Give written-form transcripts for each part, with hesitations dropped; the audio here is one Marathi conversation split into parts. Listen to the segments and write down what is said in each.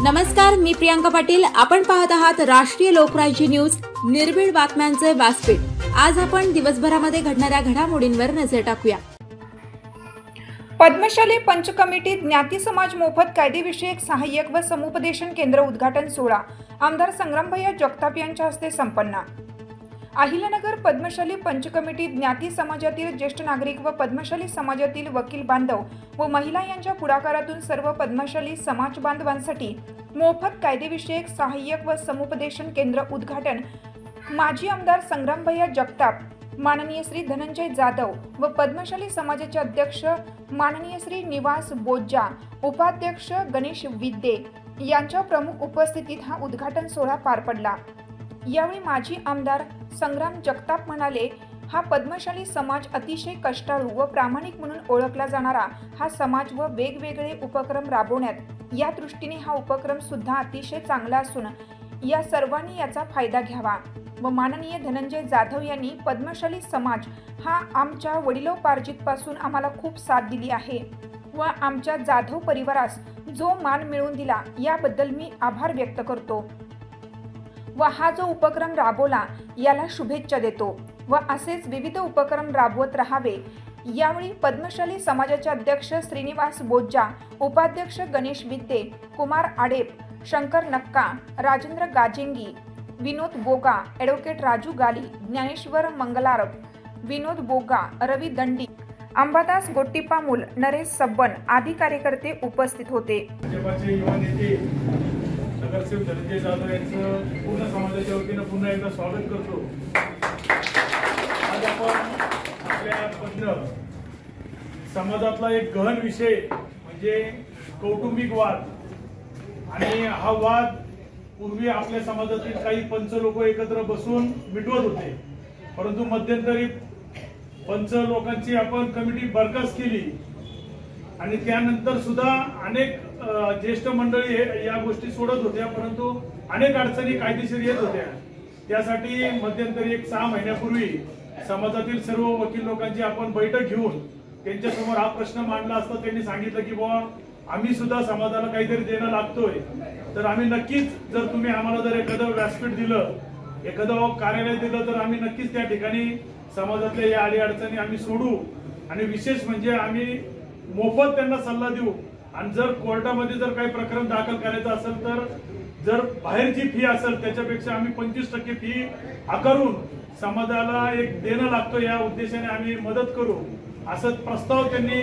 नमस्कार, मी प्रियांका पाटील। आपण पाहत आहात राष्ट्रीय लोकराज्य न्यूज, निर्भीड बातम्यांचे व्यासपीठ। आज आपण दिवसभरामध्ये घडणाऱ्या घडामोडींवर नजर टाकूया। पद्मशाली पंच कमिटी ज्ञाती समाज मोफत कायदेविषयक सहाय्यक व समुपदेशन केंद्र उद्घाटन सोहळा आमदार संग्रामभैया जगताप यांच्या हस्ते संपन्न। अहिल्यानगर पद्मशाली पंच कमिटी ज्ञाती समाजातील ज्येष्ठ नागरिक व पद्मशाली समाजातील वकील बांधव व महिला यांच्या पुढाकारातून सर्व पद्मशाली समाज बांधवांसाठी मोफत कायदेविषयक सहाय्यक व समुपदेशन केंद्र उद्घाटन माजी आमदार संग्रामभैया जगताप, माननीय श्री धनंजय जाधव व पद्मशाली समाजाचे अध्यक्ष माननीय श्री निवास बोज्जा, उपाध्यक्ष गणेश विद्ये यांच्या प्रमुख उपस्थितीत हा उद्घाटन सोहळा पार पडला। यावेळी माजी आमदार संग्राम जगताप म्हणाले, हा पद्मशाली समाज अतिशय कष्टाळू व प्रामाणिक म्हणून ओळखला जाणारा हा समाज व वेगवेगळे उपक्रम राबवण्यात या दृष्टीने हा उपक्रम सुद्धा अतिशय चांगला असून या सर्वांनी याचा फायदा घ्यावा व माननीय धनंजय जाधव यांनी पद्मशाली समाज हा आमच्या वडिलोपार्जित पासून आम्हाला खूप साथ दिली आहे व आमच्या जाधव परिवारास जो मान मिळवून दिला याबद्दल मी आभार व्यक्त करतो व हा जो उपक्रम राबवला याला शुभेच्छा देतो व असेच विविध उपक्रम राबवत राहावे। यावेळी पद्मशाली समाजाचे अध्यक्ष श्रीनिवास बोज्जा, उपाध्यक्ष गणेश विद्ये, कुमार आडेप, शंकर नक्का, राजेंद्र गाजेंगी, विनोद बोगा, ॲडव्होकेट राजू गाली, ज्ञानेश्वर मंगलारप, विनोद बोगा, रवी दंडी, अंबादास गोट्टीपामूल, नरेश सब्बन आदी कार्यकर्ते उपस्थित होते। नगरसेवक धनंजय जाधव यांचं पूर्ण समाजाच्या वतीनं पुन्हा एकदा स्वागत करतो। आज आपण आपल्या पद्म समाजातला एक गहन विषय म्हणजे कौटुंबिक वाद, आणि हा वाद पूर्वी आपल्या समाजातील काही पंच लोक एकत्र बसून मिटवत होते, परंतु मध्यंतरी पंच लोकांची आपण कमिटी बरखास्त केली आणि त्यानंतर सुद्धा अनेक ज्येष्ठ मंडळी या गोष्टी सोडत होत्या, परंतु अनेक अडचणी कायदेशीर येत होत्या। त्यासाठी मध्यंतरी 6 महिन्यापूर्वी समाजातील सर्व वकील लोकांची आपण बैठक घेऊन त्यांच्यासमोर हा प्रश्न मांडला असता त्यांनी सांगितलं की बाबा आम्ही सुद्धा समाजाला काहीतरी देणं लागतोय, तर आम्ही नक्कीच जर तुम्ही आम्हाला जर एखादं व्यासपीठ दिलं, एखादं कार्यालय दिलं, तर आम्ही नक्कीच त्या ठिकाणी समाजातल्या या अडीअडचणी आम्ही सोडू आणि विशेष म्हणजे आम्ही मोफत त्यांना सल्ला देऊ। आणि जर कोर्टामध्ये जर काही प्रकरण दाखल करायचं असेल तर जर बाहेरची फी असेल त्याच्यापेक्षा आम्ही 25% फी आकारून समाजाला एक देणं लागतो या उद्देशाने आम्ही मदत करू, असं प्रस्ताव त्यांनी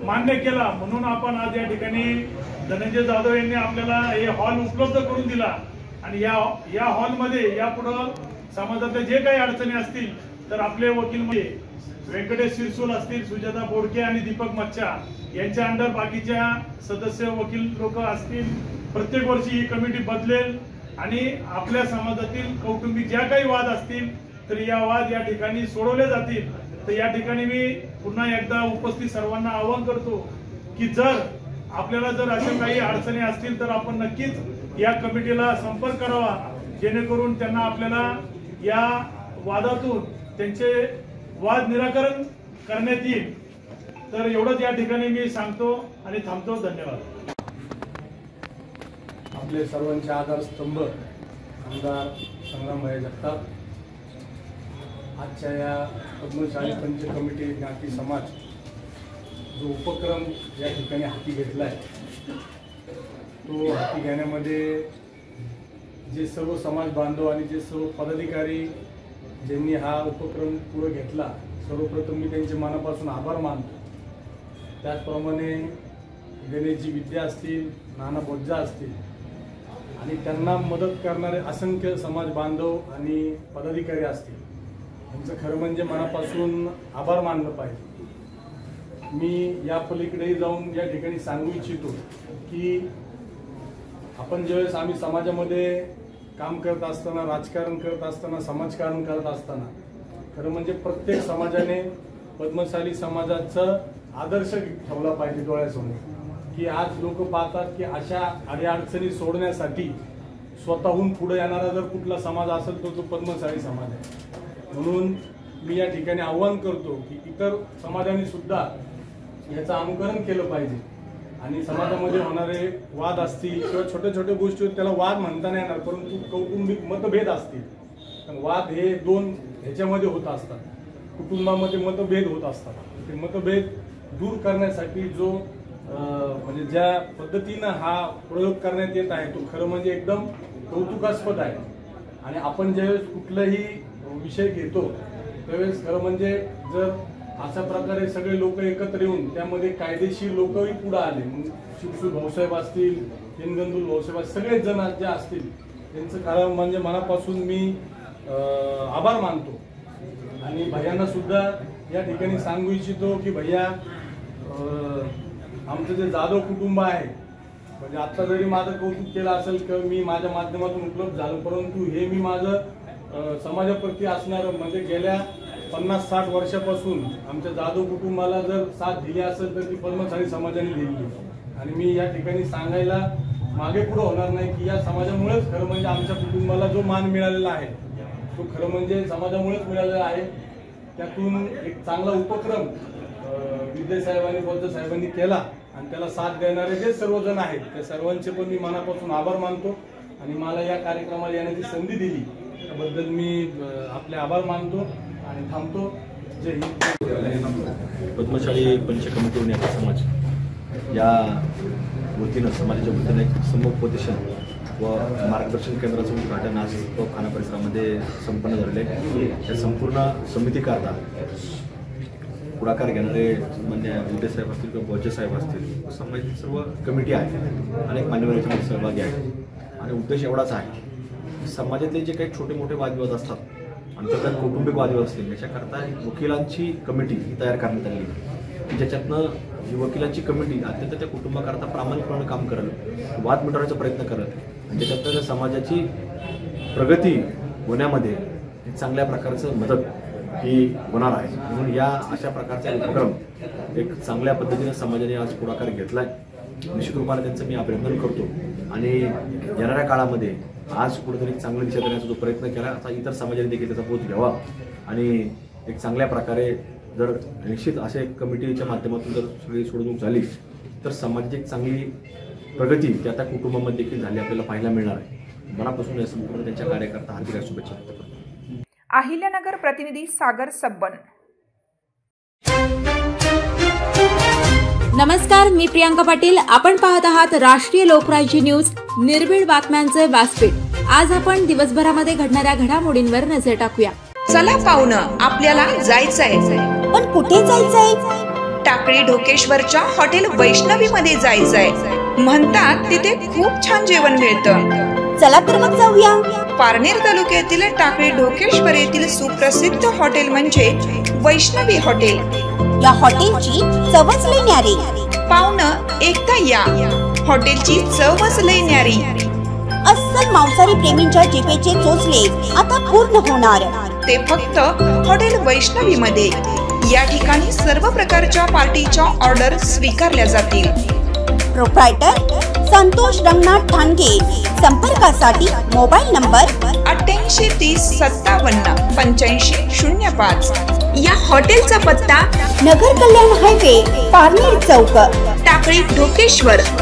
मान्य केला। म्हणून आपण आज या ठिकाणी धनंजय जाधव यांनी आपल्याला हे हॉल उपलब्ध करून दिला आणि या हॉलमध्ये यापुढे समाजातल्या जे काही अडचणी असतील तर आपले वकील व्यंकटेश शिरसूल असतील, सुजाता बोडके आणि दीपक मच्छा यांच्या अंडर बाकीच्या सदस्य वकील लोक असतील। प्रत्येक वर्षी ही कमिटी बदलेल आणि आपल्या समाजातील कौटुंबिक ज्या काही वाद असतील तर या वाद या ठिकाणी सोडवले जातील। तर या ठिकाणी मी पुन्हा एकदा उपस्थित सर्वांना आवाहन करतो की जर आपल्याला जर अशा काही अडचणी असतील तर आपण नक्कीच या कमिटीला संपर्क करावा, जेणेकरून त्यांना आपल्याला या वादातून त्यांचे वाद निराकरण करण्यात येईल। तर एवढंच या ठिकाणी मी सांगतो आणि थांबतो। धन्यवाद। आपले सर्वांचे आधारस्तंभ आमदार संग्रामभैया जगताप आजच्या या पद्मशाली पंच कमिटी ज्ञाती समाज जो उपक्रम या ठिकाणी हाती घेतला आहे, तो हाती घेण्यामध्ये जे सर्व समाज बांधव आणि जे सर्व पदाधिकारी ज्यांनी हा उपक्रम पुढे घेतला, सर्वप्रथम मी त्यांचे मनापासून आभार मानतो। त्याचप्रमाणे गणेशजी विद्या असतील, नाना बोज्जा असतील आणि त्यांना मदत करणारे असंख्य समाज बांधव आणि पदाधिकारी असतील, यांचं खरं म्हणजे मनापासून आभार मानलं पाहिजे। मी या पलीकडेही जाऊन या ठिकाणी सांगू इच्छितो की आपण ज्यावेळेस आम्ही समाजामध्ये काम करत असताना, राजकारण करत असताना, समाजकारण करत असताना खरं म्हणजे प्रत्येक समाजाने पद्मशाली समाजाचा आदर्श ठेवला पाहिजे डोळ्यासमोर, की आज लोक पाहतात की अशा अडीअडचणी सोडण्यासाठी स्वतःहून पुढे येणारा जर कुठला समाज असेल तो पद्मशाली समाज आहे। म्हणून मी या ठिकाणी आवाहन करतो की इतर समाजांनी सुद्धा याचं अनुकरण केलं पाहिजे आणि समाजामध्ये होणारे वाद असतील किंवा छोट्या छोट्या गोष्टी त्याला वाद म्हणता नाही येणार, परंतु कौटुंबिक मतभेद असतील. पण वाद हे दोन ह्याच्यामध्ये होत असतात, कुटुंबामध्ये मतभेद होत असतात. ते मतभेद दूर करण्यासाठी जो म्हणजे ज्या पद्धतीनं हा प्रयोग करण्यात येत आहे तो खरं म्हणजे एकदम कौतुकास्पद आहे. आणि आपण ज्यावेळेस कुठलाही विषय घेतो त्यावेळेस खरं म्हणजे जर अशा प्रकारे सगळे लोक एकत्र येऊन त्यामध्ये कायदेशीर लोकही पुढे आले, शिवसूर भाऊसाहेब असतील, हिनगंदूल भाऊसाहेब सगळेच जण जे असतील त्यांचं खरं म्हणजे मनापासून मी आभार मानतो. आणि भैयांना सुद्धा या ठिकाणी सांगू इच्छितो की भैया, आमचं जे जाधव कुटुंब आहे म्हणजे आता जरी माझं कौतुक केलं असेल की मी माझ्या माध्यमातून उपलब्ध झालो, परंतु हे मी माझं समाजाप्रती असणारं म्हणजे गेल्या 50-60 वर्षापासून आमच्या जाधव कुटुंबाला जर साथ दिली असेल तर ती पद्मशाली समाजाने दिली. आणि मी या ठिकाणी सांगायला मागे पुढे होणार नाही की या समाजामुळेच खरं म्हणजे आमच्या कुटुंबाला जो मान मिळालेला आहे तो खरं म्हणजे समाजामुळेच मिळालेला आहे. त्यातून एक चांगला उपक्रम विद्यासाहेबांनी बौद्ध साहेबांनी केला आणि त्याला साथ देणारे जे सर्वजण आहेत त्या सर्वांचे पण मी मनापासून आभार मानतो. आणि मला या कार्यक्रमाला येण्याची संधी दिली त्याबद्दल मी आपले आभार मानतो आणि थांबतो. जय हिंद. पद्मशाली पंच कमिटी न्याती समाज या वतीनं समाजाच्या वतीनं एक समुपदेशन व मार्गदर्शन केंद्राचं उद्घाटन आज तोफखाना परिसरामध्ये संपन्न झालेले आहे. या संपूर्ण समितीकरता पुढाकार घेणारे मान्य विद्यासाहेब असतील किंवा बौद्ध साहेब असतील, समाजातील सर्व कमिटी आहे, अनेक मान्यवर याच्यामध्ये सहभागी आहेत. आणि उद्देश एवढाच आहे की समाजातले जे काही छोटे मोठे वादविवाद असतात आणि त्याच्यात कौटुंबिक वादविवाद असतील याच्याकरता वकिलांची कमिटी तयार करण्यात आली की ज्याच्यातनं ही वकिलांची कमिटी अत्यंत त्या कुटुंबाकरता प्रामाणिकपणे काम करेल, वाद मिटवण्याचा प्रयत्न करेल आणि त्याच्यातनं समाजाची प्रगती होण्यामध्ये एक चांगल्या प्रकारचं मदत ही होणार आहे. म्हणून या अशा प्रकारचा उपक्रम एक चांगल्या पद्धतीने समाजाने आज पुढाकार घेतला आहे. निश्चित रूपाने त्यांचं मी अभिनंदन करतो. आणि येणाऱ्या काळामध्ये आज कुठेतरी चांगली दिशा देण्याचा जो प्रयत्न केला आता इतर समाजाने देखील त्याचा बोध घ्यावा आणि एक चांगल्या प्रकारे जर निश्चित अशा कमिटीच्या माध्यमातून जर सगळी सोडवणूक झाली तर समाजाची एक चांगली प्रगती त्या त्या कुटुंबामध्ये देखील झाली आपल्याला पाहायला मिळणार आहे. मनापासून या संपूर्ण त्यांच्या कार्यकर्ता हार्दिक शुभेच्छा व्यक्त करतो. अहिल्यानगर प्रतिनिधी सागर सब्बन. नमस्कार, मी प्रियांका पाटील. आपण पाहत आहात राष्ट्रीय लोकराज्य न्यूज, निर्भीड बातम्यांचे व्यासपीठ. आज आपण दिवसभरामध्ये घडणाऱ्या घडामोडींवर नजर टाकूया. चला पाहुणं, आपल्याला जायचंय. पण कुठे जायचंय? टाकळी ढोकेश्वरच्या हॉटेल वैष्णवी मध्ये जायचंय. म्हणतात तिथे खूप छान जेवण मिळतं. चला तर मग जाऊया. पारनेर तालुक्यातील टाकळी ढोकेश्वर येथील सुप्रसिद्ध हॉटेल म्हणजे वैष्णवी हॉटेल. या हॉटेलची चवच लई न्यारी. पाहुणं एकदा या, हॉटेलची चवच लई न्यारी. अस्सल मांसाहारी प्रेमींच्या जिभेचे चोचले आता पूर्ण होणार. ते फक्त हॉटेल वैष्णवी मध्ये. या ठिकाणी सर्व प्रकारच्या पार्टीच्या ऑर्डर स्वीकारल्या जातील. प्रोप्रायटर संतोष रंगनाथ ठाणगे. संपर्कासाठी मोबाईल नंबर 88 30 57 85 05. या हॉटेलचा पत्ता नगर कल्याण हायवे, पारनेर चौक, टाकळी ढोकेश्वर.